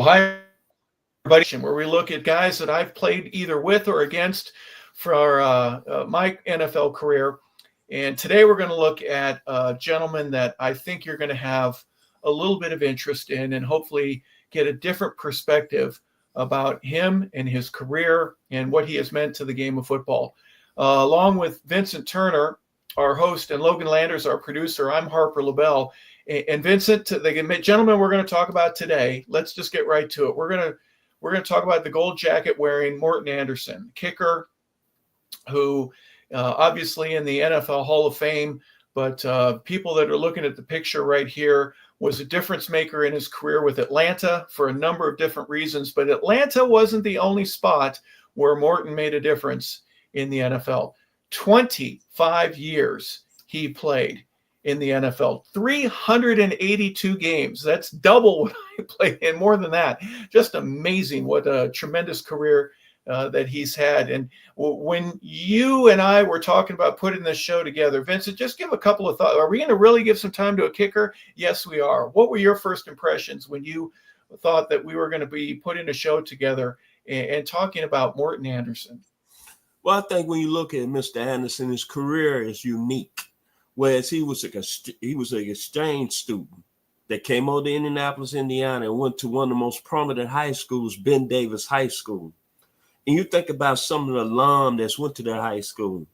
Well, hi, everybody, where we look at guys that I've played either with or against for my NFL career. And today we're going to look at a gentleman that I think you're going to have a little bit of interest in and hopefully get a different perspective about him and his career and what he has meant to the game of football. Along with Vincent Turner, our host, and Logan Landers, our producer, I'm Harper LeBel. And Vincent, the gentleman we're going to talk about today, let's just get right to it. We're going to talk about the gold jacket wearing Morten Andersen, kicker, who obviously in the NFL Hall of Fame, but people that are looking at the picture right here, was a difference maker in his career with Atlanta for a number of different reasons. But Atlanta wasn't the only spot where Morten made a difference in the NFL. 25 years he played in the NFL, 382 games. That's double what I played, and more than that. Just amazing what a tremendous career that he's had. And when you and I were talking about putting this show together, Vincent, just give a couple of thoughts. Are we going to really give some time to a kicker? Yes, we are. What were your first impressions when you thought that we were going to be putting a show together and talking about Morten Andersen? Well, I think when you look at Mr. Andersen, his career is unique. Whereas he was an exchange student that came over to Indianapolis, Indiana, and went to one of the most prominent high schools, Ben Davis High School. And you think about some of the alum that's went to that high school: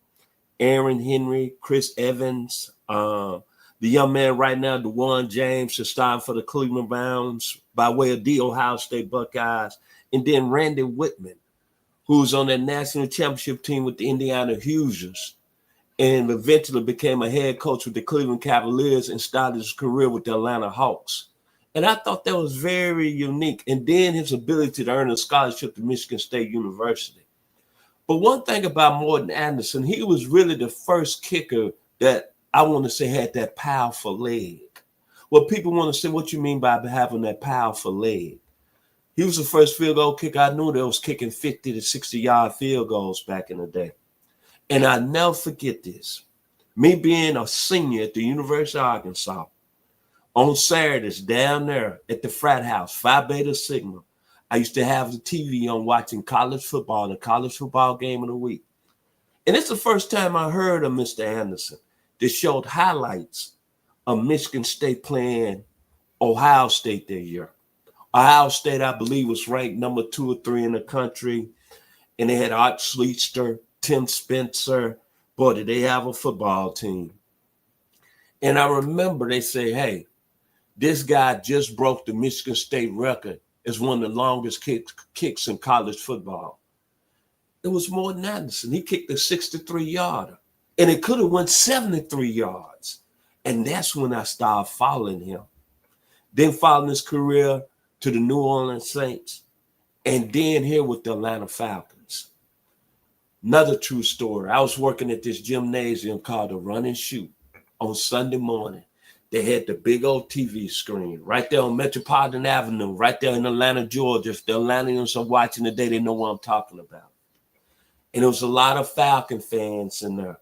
Aaron Henry, Chris Evans, the young man right now, DeJuan James, is starting for the Cleveland Browns by way of the Ohio State Buckeyes, and then Randy Whitman, who's on that national championship team with the Indiana Hoosiers, and eventually became a head coach with the Cleveland Cavaliers and started his career with the Atlanta Hawks. And I thought that was very unique. And then his ability to earn a scholarship to Michigan State University. But one thing about Morten Andersen, he was really the first kicker that I want to say had that powerful leg. Well, people want to say, what you mean by having that powerful leg? He was the first field goal kicker I knew that was kicking 50 to 60-yard field goals back in the day. And I never forget this. Me being a senior at the University of Arkansas, on Saturdays down there at the frat house, Phi Beta Sigma, I used to have the TV on watching college football, the college football game of the week. And it's the first time I heard of Mr. Andersen that showed highlights of Michigan State playing Ohio State that year. Ohio State, I believe, was ranked number 2 or 3 in the country. And they had Art Schlichter, Tim Spencer. Boy, did they have a football team. And I remember they say, hey, this guy just broke the Michigan State record as one of the longest kicks in college football. It was Morten Andersen. He kicked a 63-yarder, and it could have went 73 yards. And that's when I started following him. Then following his career to the New Orleans Saints, and then here with the Atlanta Falcons. Another true story. I was working at this gymnasium called the Run and Shoot on Sunday morning. They had the big old TV screen right there on Metropolitan Avenue, right there in Atlanta, Georgia. If the Atlanteans are watching today, they know what I'm talking about. And there was a lot of Falcon fans in there.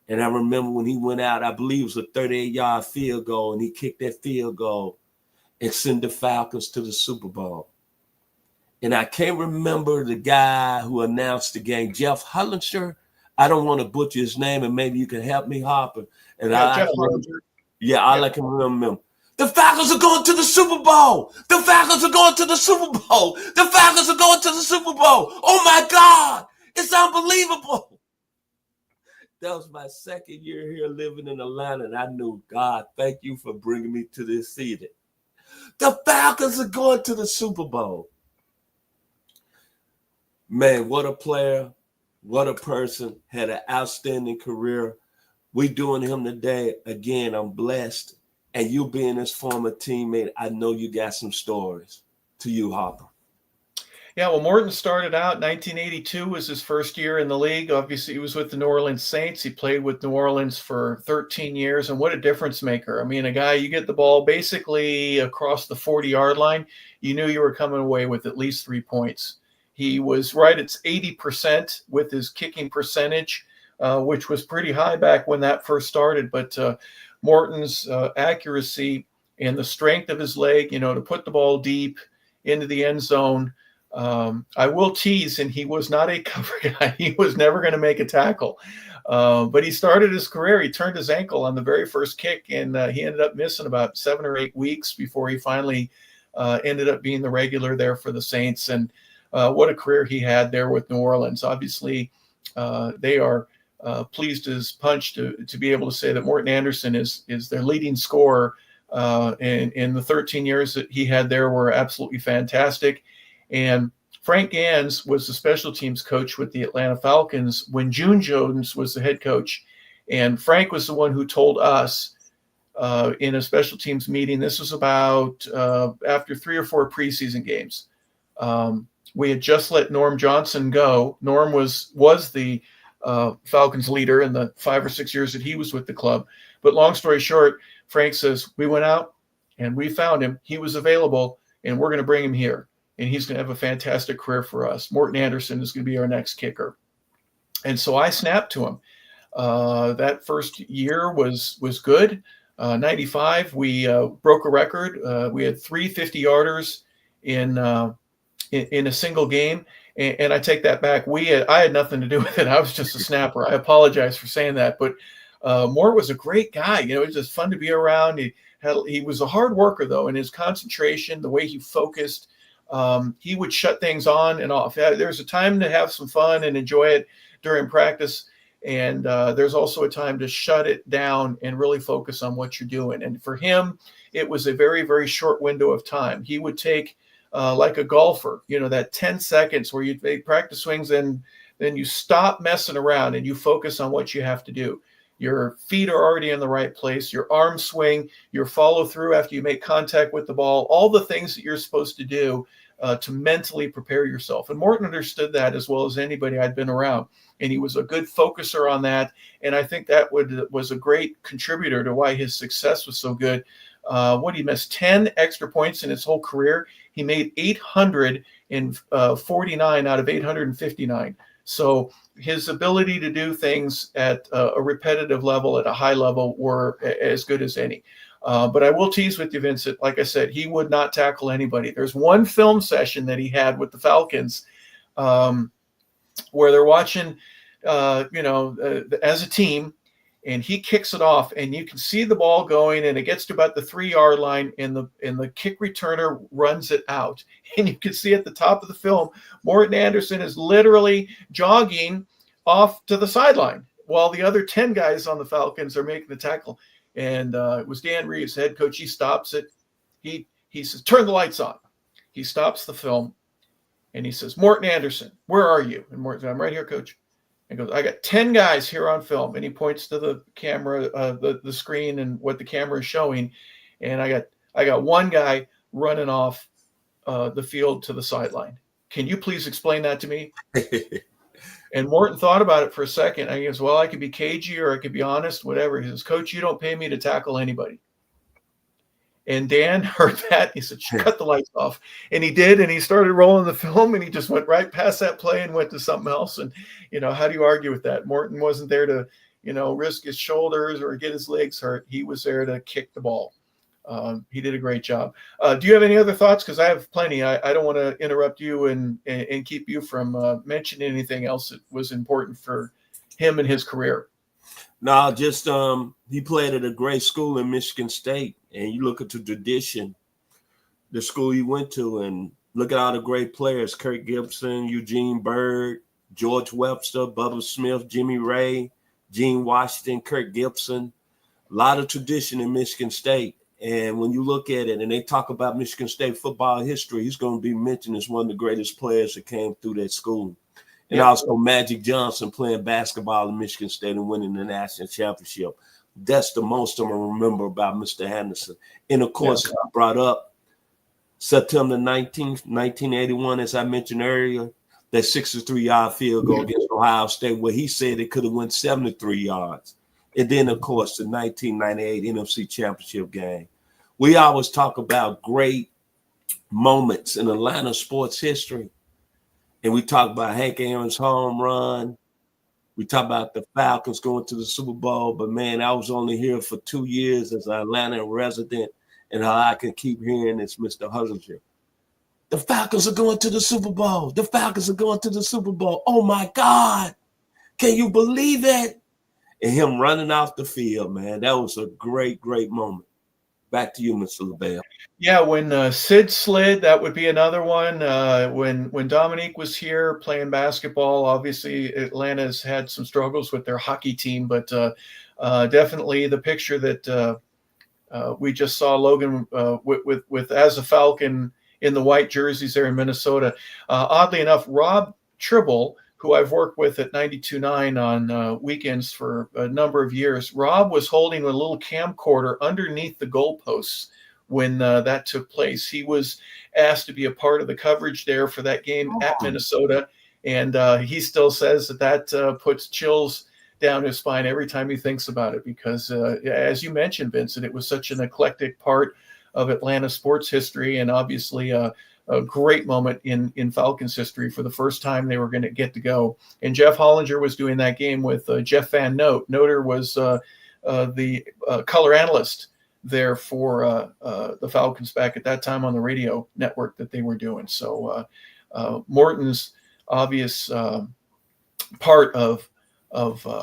And I remember when he went out, I believe it was a 38-yard field goal, and he kicked that field goal and sent the Falcons to the Super Bowl. And I can't remember the guy who announced the game, Jeff Hullinger. I don't want to butcher his name, and maybe you can help me, Harper. And Jeff Hullinger. I can remember. The Falcons are going to the Super Bowl. The Falcons are going to the Super Bowl. The Falcons are going to the Super Bowl. Oh, my God. It's unbelievable. That was my second year here living in Atlanta, and I knew, God, thank you for bringing me to this season. The Falcons are going to the Super Bowl. Man, what a player, what a person, had an outstanding career. We doing him today. Again, I'm blessed. And you being his former teammate, I know you got some stories. To you, Harper. Yeah, well, Morten started out, 1982 was his first year in the league. Obviously, he was with the New Orleans Saints. He played with New Orleans for 13 years, and what a difference maker. I mean, a guy, you get the ball basically across the 40-yard line, you knew you were coming away with at least 3 points. He was right at 80% with his kicking percentage, which was pretty high back when that first started. But Morten's accuracy and the strength of his leg, to put the ball deep into the end zone. I will tease, and he was not a cover guy. He was never going to make a tackle. But he started his career. He turned his ankle on the very first kick, and he ended up missing about 7 or 8 weeks before he finally ended up being the regular there for the Saints. And what a career he had there with New Orleans. Obviously, they are pleased as punch to be able to say that Morten Andersen is their leading scorer. And the 13 years that he had there were absolutely fantastic. And Frank Gans was the special teams coach with the Atlanta Falcons when June Jones was the head coach. And Frank was the one who told us in a special teams meeting, this was about after 3 or 4 preseason games. We had just let Norm Johnson go. Norm was the Falcons leader in the 5 or 6 years that he was with the club. But long story short, Frank says, we went out and we found him. He was available, and we're going to bring him here. And he's going to have a fantastic career for us. Morten Andersen is going to be our next kicker. And so I snapped to him. That first year was good. 95, we broke a record. We had 3 50-yarders in a single game. And I take that back. I had nothing to do with it. I was just a snapper. I apologize for saying that. But Mort was a great guy. It was just fun to be around. He was a hard worker, though, and his concentration, the way he focused, he would shut things on and off. There's a time to have some fun and enjoy it during practice. And there's also a time to shut it down and really focus on what you're doing. And for him, it was a very, very short window of time. He would take, like a golfer, that 10 seconds where you make practice swings, and then you stop messing around and you focus on what you have to do. Your feet are already in the right place, your arm swing, your follow through after you make contact with the ball, all the things that you're supposed to do to mentally prepare yourself. And Morten understood that as well as anybody I'd been around. And he was a good focuser on that. And I think that was a great contributor to why his success was so good. He missed 10 extra points in his whole career. He made 849 out of 859. So his ability to do things at a repetitive level, at a high level, were as good as any. But I will tease with you, Vincent. Like I said, he would not tackle anybody. There's one film session that he had with the Falcons where they're watching, as a team, and he kicks it off, and you can see the ball going, and it gets to about the 3-yard line, and the kick returner runs it out. And you can see at the top of the film, Morten Andersen is literally jogging off to the sideline while the other 10 guys on the Falcons are making the tackle. And it was Dan Reeves, head coach. He stops it. He says, turn the lights on. He stops the film, and he says, Morten Andersen, where are you? And Morten says, I'm right here, coach. And goes, I got 10 guys here on film. And he points to the camera, the screen, and what the camera is showing. And I got one guy running off the field to the sideline. Can you please explain that to me? And Morten thought about it for a second. And he goes, well, I could be cagey or I could be honest, whatever. He says, Coach, you don't pay me to tackle anybody. And Dan heard that. He said, cut the lights off. And he did. And he started rolling the film, and he just went right past that play and went to something else. And, how do you argue with that? Morten wasn't there to, risk his shoulders or get his legs hurt. He was there to kick the ball. He did a great job. Do you have any other thoughts? Because I have plenty. I don't want to interrupt you and keep you from mentioning anything else that was important for him and his career. No, just he played at a great school in Michigan State, and you look at the tradition, the school he went to, and look at all the great players: Kirk Gibson, Eugene Bird, George Webster, Bubba Smith, Jimmy Ray, Gene Washington, Kirk Gibson. A lot of tradition in Michigan State. And when you look at it, and they talk about Michigan State football history, he's going to be mentioned as one of the greatest players that came through that school. And also Magic Johnson playing basketball in Michigan State and winning the national championship. That's the most I'm going to remember about Mr. Andersen. And, of course, I brought up September 19th, 1981, as I mentioned earlier, that 63-yard field goal against Ohio State, where he said it could have went 73 yards. And then, of course, the 1998 NFC Championship game. We always talk about great moments in Atlanta sports history. And we talk about Hank Aaron's home run. We talk about the Falcons going to the Super Bowl. But, man, I was only here for 2 years as an Atlanta resident. And all I can keep hearing is Mr. Huslinger. The Falcons are going to the Super Bowl. The Falcons are going to the Super Bowl. Oh my God. Can you believe it? And him running off the field, man. That was a great, great moment. Back to you, Mr. LeBel. Yeah, when Sid slid, that would be another one. When Dominique was here playing basketball, obviously Atlanta's had some struggles with their hockey team, but definitely the picture that we just saw Logan with as a Falcon in the white jerseys there in Minnesota. Oddly enough, Rob Tribble, who I've worked with at 92.9 on weekends for a number of years, Rob was holding a little camcorder underneath the goalposts when that took place. He was asked to be a part of the coverage there for that game at Minnesota, and he still says that puts chills down his spine every time he thinks about it, because as you mentioned, Vincent, it was such an eclectic part of Atlanta sports history, and obviously a great moment in Falcons history for the first time they were going to get to go. And Jeff Hollinger was doing that game with Jeff Van Note. Noter was the color analyst there for the Falcons back at that time on the radio network that they were doing. So Morton's obvious part of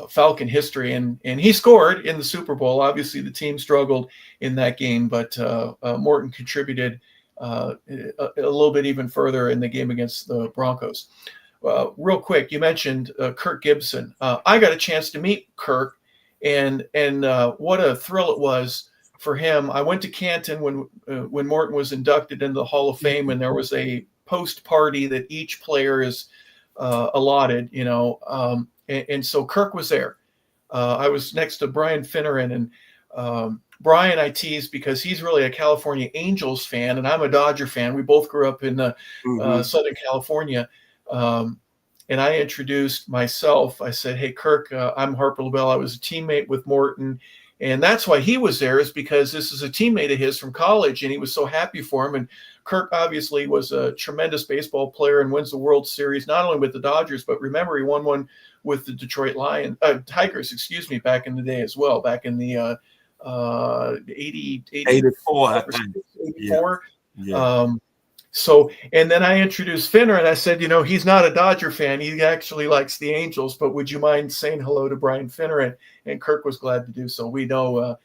Falcon history, and he scored in the Super Bowl. Obviously, the team struggled in that game, but Morton contributed a little bit even further in the game against the Broncos. Real quick, you mentioned Kirk Gibson. I got a chance to meet Kirk, and what a thrill it was for him. I went to Canton when Morton was inducted into the Hall of Fame, and there was a post party that each player is allotted, and so Kirk was there. I was next to Brian Finneran, and Brian I teased because he's really a California Angels fan, and I'm a Dodger fan. We both grew up in Southern California. And I introduced myself. I said, hey, Kirk, I'm Harper LeBel. I was a teammate with Morton. And that's why he was there, is because this is a teammate of his from college, and he was so happy for him. And Kirk obviously was a tremendous baseball player and wins the World Series, not only with the Dodgers, but remember, he won one with the Detroit Tigers, back in the day as well, back in the 84, I think. 84. Yeah. So, and then I introduced Finner, and I said, he's not a Dodger fan. He actually likes the Angels, but would you mind saying hello to Brian Finner? And Kirk was glad to do so. We know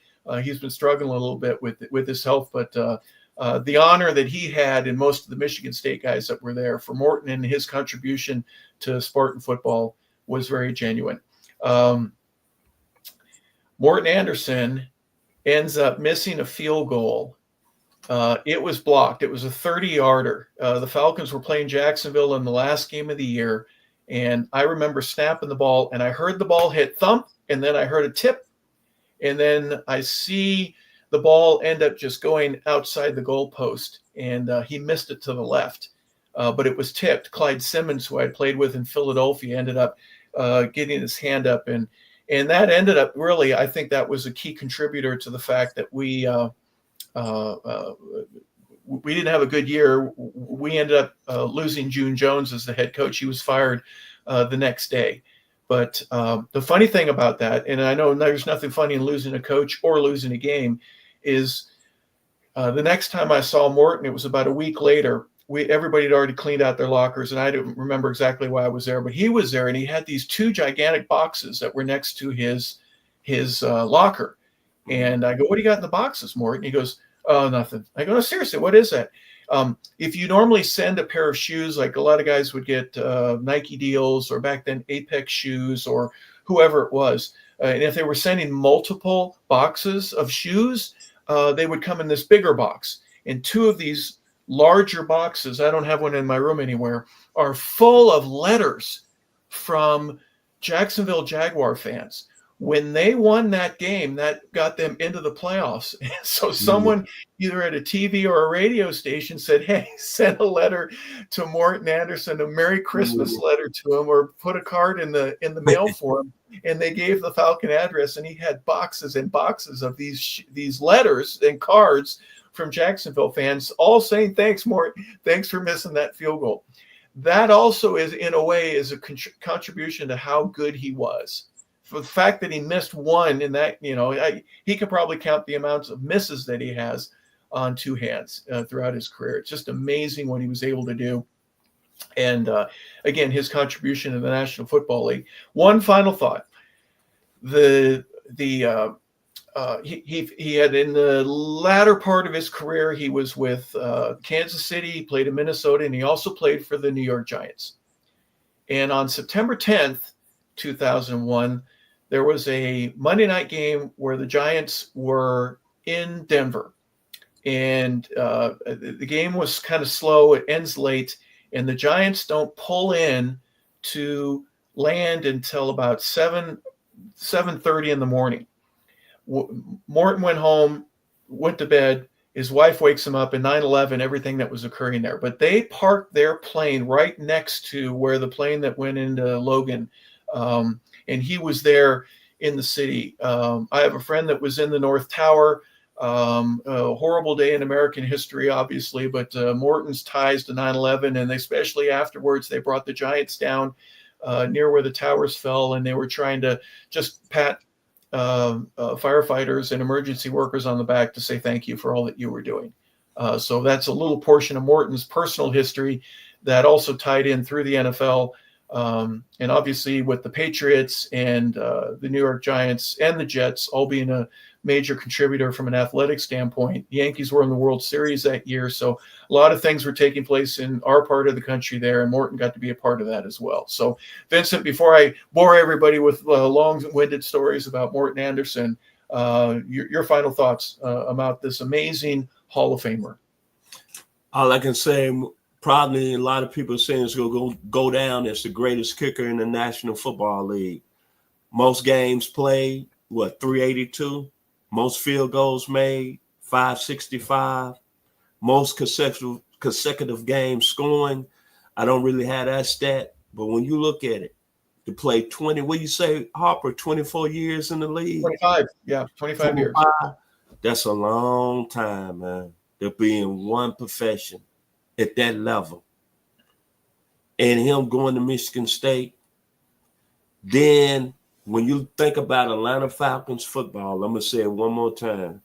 he's been struggling a little bit with his health, but the honor that he had, and most of the Michigan State guys that were there, for Morton and his contribution to Spartan football was very genuine. Morten Andersen ends up missing a field goal. It was blocked. It was a 30-yarder. The Falcons were playing Jacksonville in the last game of the year, and I remember snapping the ball, and I heard the ball hit thump, and then I heard a tip, and then I see the ball end up just going outside the goalpost, and he missed it to the left, but it was tipped. Clyde Simmons, who I played with in Philadelphia, ended up getting his hand up, and that ended up really, I think that was a key contributor to the fact that we didn't have a good year. We ended up losing June Jones as the head coach. He was fired the next day. But the funny thing about that, and I know there's nothing funny in losing a coach or losing a game, is the next time I saw Morton, it was about a week later. Everybody had already cleaned out their lockers, and I don't remember exactly why I was there, but he was there, and he had these two gigantic boxes that were next to his locker. And I go, what do you got in the boxes, Morton? He goes, oh, nothing. I go, no, seriously, what is that? If you normally send a pair of shoes, like a lot of guys would get Nike deals, or back then Apex shoes, or whoever it was, and if they were sending multiple boxes of shoes, they would come in this bigger box. And two of these larger boxes, I don't have one in my room anywhere, are full of letters from Jacksonville Jaguar fans. When they won that game, that got them into the playoffs. So someone either at a TV or a radio station said, hey, send a letter to Morten Andersen, a Merry Christmas letter to him, or put a card in the mail for him. And they gave the Falcon address, and he had boxes and boxes of these letters and cards from Jacksonville fans, all saying, thanks, Morten. Thanks for missing that field goal. That also is, in a way, is a contribution to how good he was. For the fact that he missed one in that, he could probably count the amounts of misses that he has. on two hands throughout his career. It's just amazing what he was able to do. And again, his contribution to the National Football League. One final thought: he had, in the latter part of his career, he was with Kansas City. He played in Minnesota, and he also played for the New York Giants. And on September 10th, 2001, there was a Monday night game where the Giants were in Denver. And the game was kind of slow. It ends late. And the Giants don't pull in to land until about 7:30 in the morning. Morten went home, went to bed. His wife wakes him up, and 9/11, everything that was occurring there. But they parked their plane right next to where the plane that went into Logan, and he was there in the city. I have a friend that was in the North Tower. A horrible day in American history, obviously, but Morten's ties to 9/11, and especially afterwards, they brought the Giants down near where the towers fell, and they were trying to just pat firefighters and emergency workers on the back to say thank you for all that you were doing. So that's a little portion of Morten's personal history that also tied in through the NFL. And obviously with the Patriots and the New York Giants and the Jets all being a major contributor from an athletic standpoint. The Yankees were in the World Series that year, so a lot of things were taking place in our part of the country there, and Morten got to be a part of that as well. So, Vincent, before I bore everybody with long-winded stories about Morten Andersen, your final thoughts about this amazing Hall of Famer. All I can say, probably a lot of people are saying it's going to go down as the greatest kicker in the National Football League. Most games played, 382? Most field goals made, 565. Most consecutive games scoring. I don't really have that stat, but when you look at it, to play 20, what do you say, Harper, 24 years in the league? 25, yeah, 25 years. That's a long time, man, to be in one profession at that level. And him going to Michigan State, then when you think about Atlanta Falcons football, I'm going to say it one more time.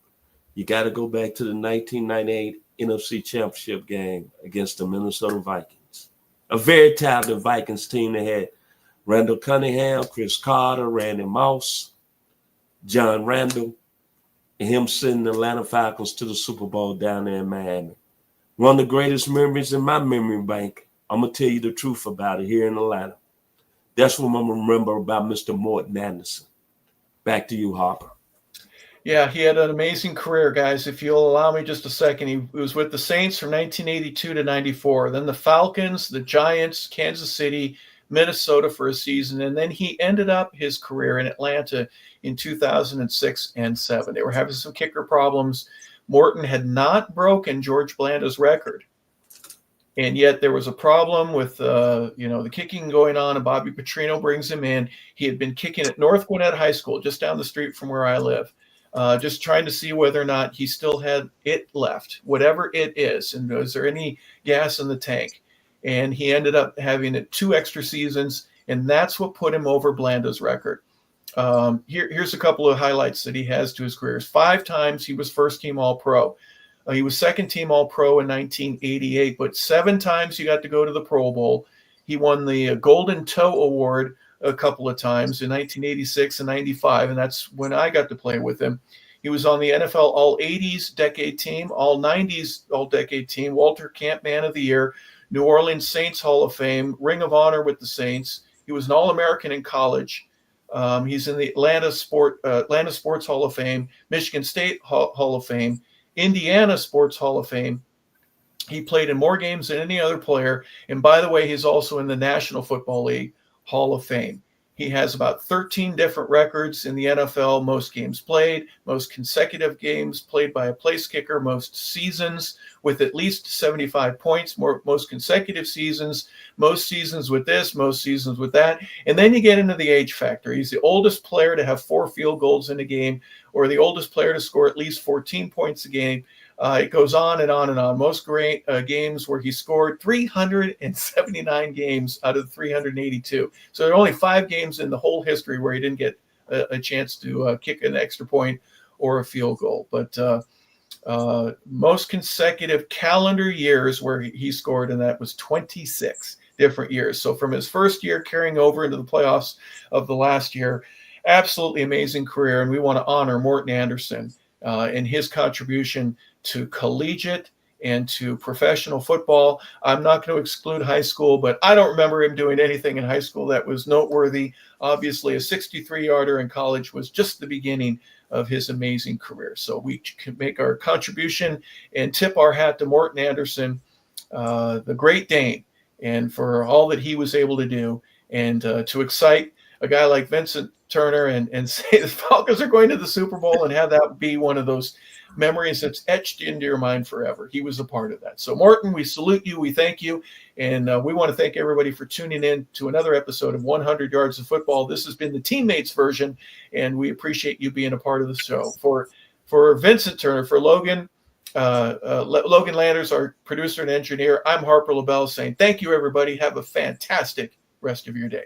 You got to go back to the 1998 NFC Championship game against the Minnesota Vikings. A very talented Vikings team. They had Randall Cunningham, Chris Carter, Randy Moss, John Randall, and him sending the Atlanta Falcons to the Super Bowl down there in Miami. One of the greatest memories in my memory bank. I'm going to tell you the truth about it here in Atlanta. That's what I'm going to remember about Mr. Morten Andersen. Back to you, Harper. Yeah, he had an amazing career, guys. If you'll allow me just a second, he was with the Saints from 1982 to 94. Then the Falcons, the Giants, Kansas City, Minnesota for a season. And then he ended up his career in Atlanta in 2006 and 7. They were having some kicker problems. Morten had not broken George Blanda's record. And yet there was a problem with, the kicking going on, and Bobby Petrino brings him in. He had been kicking at North Gwinnett High School, just down the street from where I live, just trying to see whether or not he still had it left, whatever it is. And was there any gas in the tank? And he ended up having 2 extra seasons, and that's what put him over Blanda's record. Here's a couple of highlights that he has to his career. 5 times he was first-team All-Pro. He was second-team All-Pro in 1988, but 7 times he got to go to the Pro Bowl. He won the Golden Toe Award a couple of times in 1986 and 95, and that's when I got to play with him. He was on the NFL All-80s Decade Team, All-90s All-Decade Team, Walter Camp Man of the Year, New Orleans Saints Hall of Fame, Ring of Honor with the Saints. He was an All-American in college. He's in the Atlanta Sports Hall of Fame, Michigan State Hall of Fame, Indiana Sports Hall of Fame. He played in more games than any other player. And by the way, he's also in the National Football League Hall of Fame. He has about 13 different records in the NFL: most games played, most consecutive games played by a place kicker, most seasons with at least 75 points, most consecutive seasons, most seasons with this, most seasons with that. And then you get into the age factor. He's the oldest player to have 4 field goals in a game, or the oldest player to score at least 14 points a game. It goes on and on and on. Most great games where he scored 379 games out of 382. So there are only 5 games in the whole history where he didn't get a chance to kick an extra point or a field goal. But most consecutive calendar years where he scored, and that was 26 different years. So from his first year carrying over into the playoffs of the last year, absolutely amazing career. And we want to honor Morten Andersen and his contribution to collegiate and to professional football. I'm not going to exclude high school, but I don't remember him doing anything in high school that was noteworthy. Obviously, a 63-yarder in college was just the beginning of his amazing career. So we can make our contribution and tip our hat to Morten Andersen, the Great Dane, and for all that he was able to do, and to excite a guy like Vincent Turner and say the Falcons are going to the Super Bowl and have that be one of those memories that's etched into your mind forever. He was a part of that. So Morten, we salute you. We thank you. And we want to thank everybody for tuning in to another episode of 100 Yards of Football. This has been the teammates version, and we appreciate you being a part of the show. For Vincent Turner, for Logan Landers, our producer and engineer, I'm Harper LeBel saying thank you, everybody. Have a fantastic rest of your day.